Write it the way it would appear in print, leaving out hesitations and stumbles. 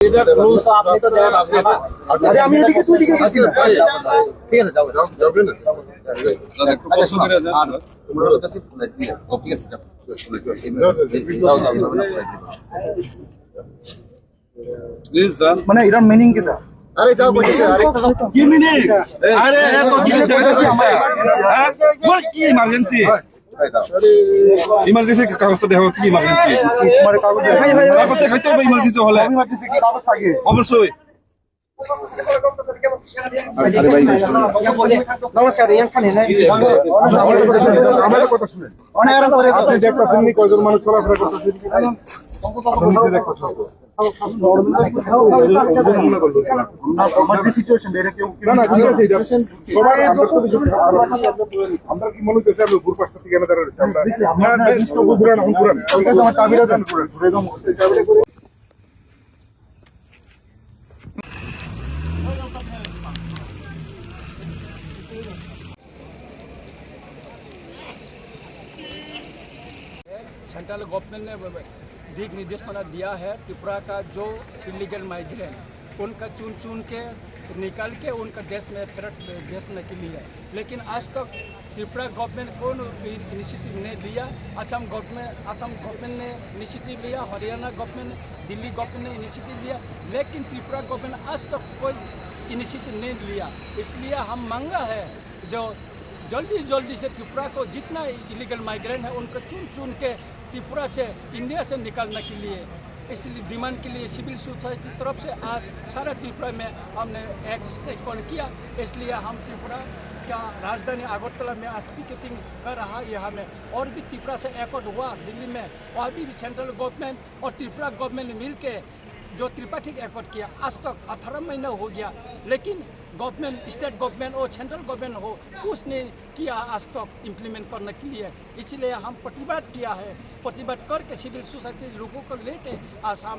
इधर क्लोज तो आपने तो जवाब আরে আমি এদিকে তুই দিকে গেছি না ঠিক আছে যাও যাও যাবে না একটু কষ্ট করে যান আর তোমরা কাছে ঠিক আছে যাও প্লিজ যান মানে এর মিনিং কি তা আরে যাও বলছি আরে কি মিনিট আরে এত কি দেখাচ্ছি আমার হ্যাঁ তোমার কি ইমার্জেন্সি ইমার্জেন্সি কাগজটা দেখো কি ইমার্জেন্সি তোমার কাগজ কাগজ দেখাইতে হবে ইমার্জেন্সি হলে আমি ভাবতেছি কি কাগজ থাকে অবশ্যই আরে ভাই নমস্কার এখানে নাই আমার কথা শুনেন অনেক আরাম করে আপনি দেখতেছেন নি কয়জন মানুষ চলাফেরা করতেছে না না ঠিক আছে সবার আমরা কি মনে করছি আমি উপর পাশটা থেকে দাঁড়া রয়েছে আমরা পুরান আমার চাবিটা দেন ঘুরে দাম सेंट्रल गवर्नमेंट ने दिक निर्देशना दिया है त्रिपुरा का जो इलीगल माइग्रेंट उनका चुन के निकाल के उनका देश में फिर भेजने के लिए, लेकिन आज तक त्रिपुरा गवर्नमेंट को इनिशिएटिव नहीं लिया। असम गवर्नमेंट ने इनिशिएटिव लिया, हरियाणा गवर्नमेंट, दिल्ली गवर्नमेंट ने इनिशिएटिव लिया, लेकिन त्रिपुरा गवर्नमेंट आज तक कोई इनिशिएटिव नहीं लिया। इसलिए हम मांगा है जो जल्दी से त्रिपुरा को जितना इलीगल माइग्रेंट है उनको चुन के त्रिपुरा से इंडिया से निकालने के लिए, इसलिए डिमांड के लिए सिविल सोसाइटी की तरफ से आज सारा त्रिपुरा में हमने एक स्ट्राइक किया। इसलिए हम त्रिपुरा का राजधानी अगरतला में आज पिकेटिंग कर रहा है। यहाँ में और भी त्रिपुरा से एकॉर्ड हुआ दिल्ली में, वहाँ भी सेंट्रल गवर्नमेंट और त्रिपुरा गवर्नमेंट ने मिल के जो त्रिपाठिक एकॉर्ड किया, आज तक 18 महीना हो गया, लेकिन गवर्नमेंट, स्टेट गवर्नमेंट और सेंट्रल गवर्नमेंट हो कुछ नहीं किया आज तक इम्प्लीमेंट करने के लिए। इसलिए हम प्रतिवाद किया है, प्रतिवाद करके सिविल सोसाइटी लोगों को लेके आज हम